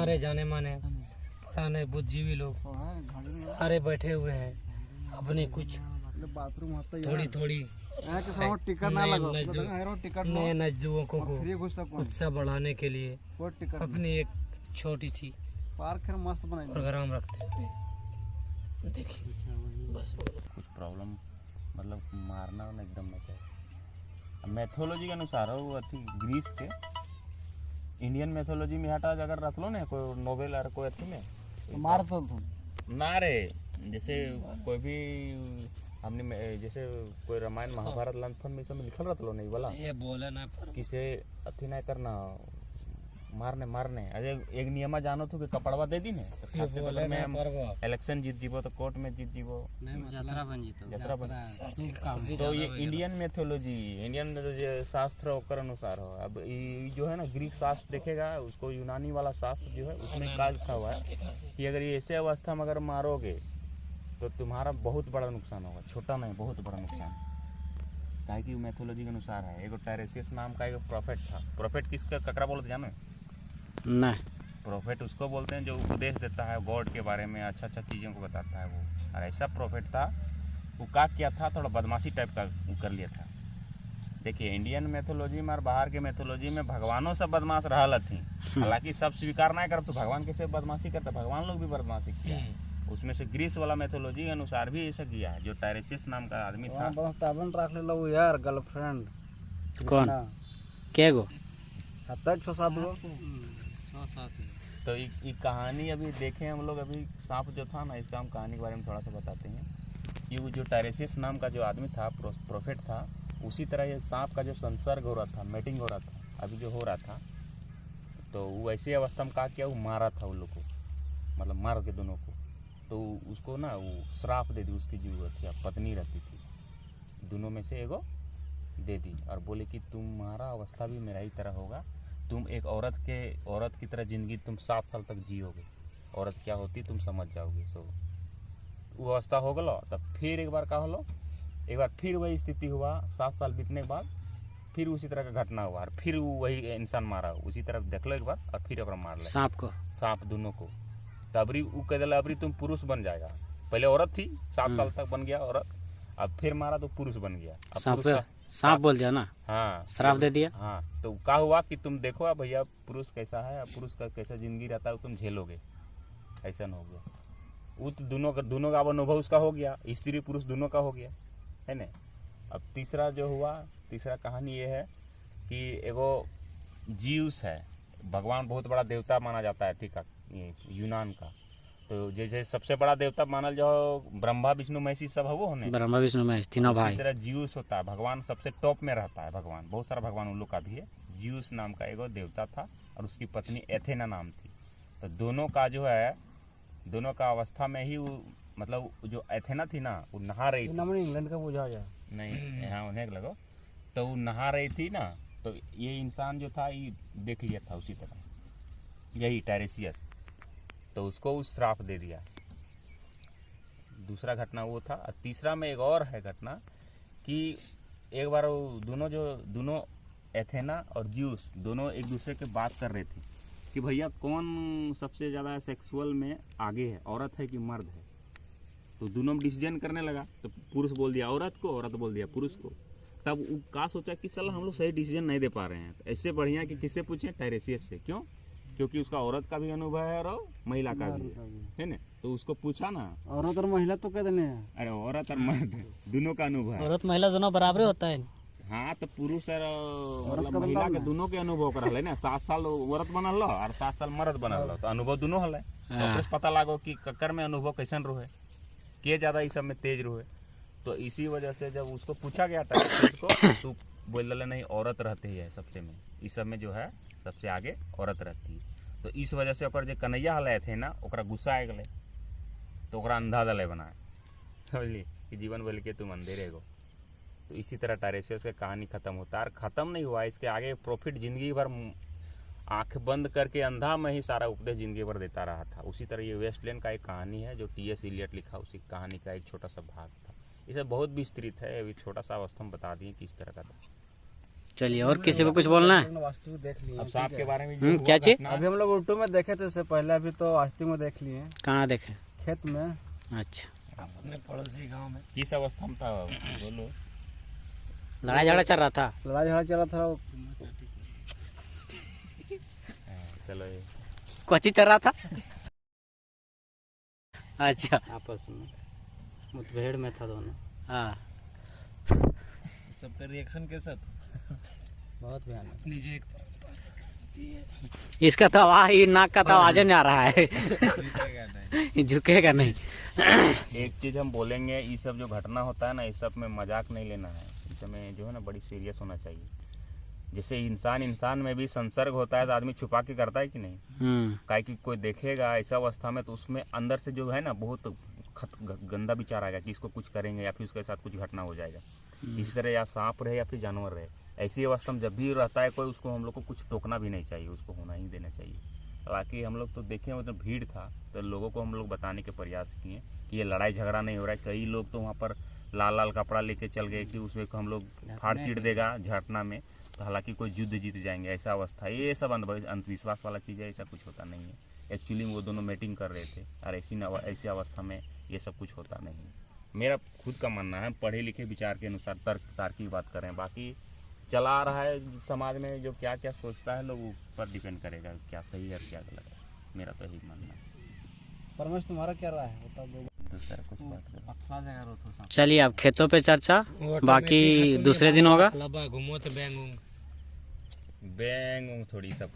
हमारे जाने माने पुराने बुद्धिजीवी लोग सारे बैठे हुए हैं, अपनी कुछ थोड़ी थोड़ी नए नजदुओं को उत्साह बढ़ाने के लिए अपनी एक छोटी सी प्रोग्राम रखते हैं। देखिए बस कुछ प्रॉब्लम मतलब मारना एकदम नहीं चाहिए। मैथोलॉजी के अनुसार हो वो अथी ग्रीस के इंडियन मैथोलॉजी में हटा अगर रख लो ना कोई नोवेल और कोई अथी में मार तो ना रे, जैसे कोई भी हमने जैसे कोई रामायण महाभारत लंथन में सब लिखल रहता लो नहीं बोला ये बोले ना किसे अथी नहीं करना मारने अरे एक नियम जानो तो कि कपड़वा दे दी ने इलेक्शन जीत जीवो तो कोर्ट में जीत जीवो यात्रा बन तो ये इंडियन मैथोलॉजी इंडियन शास्त्र ओकर अनुसार हो। अब ये जो है ना ग्रीक शास्त्र देखेगा उसको यूनानी वाला शास्त्र जो है उसमें क्या लिखा हुआ है कि अगर ये ऐसे अवस्था में अगर मारोगे तो तुम्हारा बहुत बड़ा नुकसान होगा, छोटा नहीं बहुत बड़ा नुकसान। काहे कि मैथोलॉजी के अनुसार है। एक टायरेसियस नाम का एक प्रोफेट था। प्रोफेट किसका ककरा बोलते जानो नहीं? प्रोफेट उसको बोलते हैं जो उपदेश देता है गॉड के बारे में, अच्छा चीज़ों को बताता है वो। और ऐसा प्रोफेट था वो क्या किया था, थोड़ा बदमाशी टाइप का कर लिया था। देखिए इंडियन मैथोलॉजी में और बाहर के मैथोलॉजी में भगवानों सब बदमाश रहा थी, हालांकि सब स्वीकार नहीं कर तो भगवान कैसे बदमाशी करता, भगवान लोग भी बदमाशी किया है। उसमें से ग्रीस वाला मैथोलॉजी के अनुसार भी ऐसा किया है। जो टायरेसियस नाम का आदमी था रख ले यार गर्लफ्रेंड कौन क्या गो तक 6-7 गो। तो ये कहानी अभी देखें हम लोग, अभी सांप जो था ना इसका हम कहानी के बारे में थोड़ा सा बताते हैं कि वो जो टायरेसियस नाम का जो आदमी था प्रोफेट था, उसी तरह ये सांप का जो संसर्ग हो रहा था, मेटिंग हो रहा था, अभी जो हो रहा था, तो वो ऐसी अवस्था में क्या किया, वो मारा था उन लोग को, मतलब मार के दोनों को। तो उसको ना वो श्राप दे दी, उसकी जो थी पत्नी रहती थी, दोनों में से एगो दे दी और बोले कि तुम्हारा अवस्था भी मेरा ही तरह होगा, तुम एक औरत की तरह ज़िंदगी तुम 7 साल तक जियोगे, औरत क्या होती तुम समझ जाओगे। तो वो अवस्था हो गलो। तब फिर एक बार क्या हलो, एक बार फिर वही स्थिति हुआ, 7 साल बीतने के बाद फिर उसी तरह का घटना हुआ और फिर वही इंसान मारा, उसी तरह देख लो एक बार और फिर अपना मार ले सांप दोनों को। तो अबरी वो कह दिला अबरी तुम पुरुष बन जाएगा। पहले औरत थी, 7 साल तक बन गया औरत, अब फिर मारा तो पुरुष बन गया। सांप बोल दिया ना, हाँ श्राप दे दिया। हाँ तो क्या हुआ कि तुम देखो अब भैया पुरुष कैसा है, पुरुष का कैसा जिंदगी रहता है तुम झेलोगे, ऐसा हो गया। वो तो दोनों का अब अनुभव उसका हो गया, स्त्री पुरुष दोनों का हो गया है ना। अब तीसरा जो हुआ, तीसरा कहानी ये है कि एगो जीउस है, भगवान बहुत बड़ा देवता माना जाता है ठीक है यूनान का। तो जैसे सबसे बड़ा देवता मानल जो ब्रह्मा विष्णु महेश सब है वो होने, ब्रह्मा विष्णु महेश तीनों भाई। इस तरह जीउस होता है, भगवान सबसे टॉप में रहता है। भगवान बहुत सारा भगवान उन लोग का भी है। जीउस नाम का एगो देवता था और उसकी पत्नी एथेना नाम थी। तो दोनों का जो है, दोनों का अवस्था में ही वो, मतलब जो एथेना थी ना वो नहा रही थी, इंग्लैंड का बुझा गया नहीं यहाँ उन्हें लगो, तो वो नहा रही थी ना, तो ये इंसान जो था ये देख लिया था उसी तरह, यही टायरेसियस, तो उसको उस श्राप दे दिया। दूसरा घटना वो था। और तीसरा में एक और है घटना कि एक बार वो दोनों एथेना और ज्यूस दोनों एक दूसरे के बात कर रहे थे कि भैया कौन सबसे ज़्यादा सेक्सुअल में आगे है, औरत है कि मर्द है। तो दोनों डिसीजन करने लगा, तो पुरुष बोल दिया औरत को, औरत बोल दिया पुरुष को। तब वो का सोचा कि चल हम लोग सही डिसीजन नहीं दे पा रहे हैं, तो ऐसे बढ़िया कि किससे पूछें, टायरेसियस से। क्यों? क्योंकि उसका औरत का भी अनुभव है और महिला का भी है ना। तो उसको पूछा ना, औरत और महिला तो कह देने हैं, अरे औरत और मर्द दोनों का अनुभव है, औरत महिला दोनों बराबर होता है। हाँ तो पुरुष और मतलब महिला के दोनों के अनुभव कर ना, 7 साल औरत बनल लो और 7 साल मर्द बनल लो, तो अनुभव दोनों हल है। तो पता लागो कि ककर में अनुभव कैसन रहे, के ज्यादा इस सब में तेज रहे। तो इसी वजह से जब उसको पूछा गया टायरेसियस को, तो बोल नहीं औरत रहती है सबसे में, इस सब में जो है सबसे आगे औरत रहती है। तो इस वजह से ओकर जो कन्हैया हल थे ना, ओकरा गुस्सा आ गए, तो ओकरा अंधा दले बनाए, समझली कि जीवन बोल के तुम अंधेरे गो। तो इसी तरह टायरेसियस की कहानी खत्म होता है। और ख़त्म नहीं हुआ, इसके आगे प्रॉफिट जिंदगी भर आंख बंद करके अंधा में ही सारा उपदेश जिंदगी भर देता रहा था। उसी तरह ये वेस्टलैंड का एक कहानी है जो टी.एस. इलियट लिखा, उसी कहानी का एक छोटा सा भाग था। इसे बहुत विस्तृत है, अभी छोटा सा अवस्था में बता दिए कि इस तरह का था। चलिए, और किसी को कुछ बोलना है? वास्तु देख लिए अब सांप के बारे में जो हुआ क्या चीज? घटना, अभी हम लोग उल्टू में देखे थे इससे पहले, अभी तो वास्तु में देख लिए कहाँ देखे? खेत में। अच्छा, अपने पड़ोसी गांव में किस अवस्था में था बोलो? लड़ाई झगड़ा चल रहा था? लड़ाई झगड़ा चला था। चलो ये कोची चल रहा था? अच्छा, आपस में मुठभेड़ में था दोनों। हाँ, सबका रिएक्शन कैसा था? बहुत भयानक। नीचे एक इसका तो आवाज ही, नाक का तो आवाज नहीं आ रहा है। झुकेगा नहीं। एक चीज हम बोलेंगे, ये सब जो घटना होता है ना, इस सब में मजाक नहीं लेना है, इस समय जो है ना बड़ी सीरियस होना चाहिए। जैसे इंसान में भी संसर्ग होता है तो आदमी छुपा के करता है कि नहीं? काहे कि कोई देखेगा ऐसा अवस्था में तो उसमें अंदर से जो है ना बहुत गंदा विचार आएगा कि इसको कुछ करेंगे या फिर उसके साथ कुछ घटना हो जाएगा। इस तरह या सांप रहे या फिर जानवर रहे, ऐसी अवस्था में जब भी रहता है कोई, उसको हम लोग को कुछ टोकना भी नहीं चाहिए, उसको होना ही देना चाहिए। हालांकि हम लोग तो देखे मतलब भीड़ था तो लोगों को हम लोग बताने के प्रयास किए कि ये लड़ाई झगड़ा नहीं हो रहा है। कई लोग तो वहाँ पर लाल लाल कपड़ा लेके चल गए कि उसमें हम लोग फाड़ चीड़ देगा झटना में, तो हालांकि कोई युद्ध जीत जाएंगे ऐसा अवस्था। ये सब अंधविश्वास वाला चीज़ है, ऐसा कुछ होता नहीं है। एक्चुअली वो दोनों मीटिंग कर रहे थे और ऐसी अवस्था में ये सब कुछ होता नहीं है। मेरा खुद का मानना है, पढ़े लिखे विचार के अनुसार तार्किक बात कर रहे हैं। बाकी चला आ रहा है समाज में जो क्या क्या सोचता है लोग, उस पर डिपेंड करेगा क्या सही है और क्या गलत है। मेरा तो यही मानना है। परमेश तुम्हारा क्या राय है बता दो। दूसरा कुछ बात करो। चलिए, अब खेतों पे चर्चा बाकी दूसरे दिन होगा। घूमो तो बैंग बैंग थोड़ी सब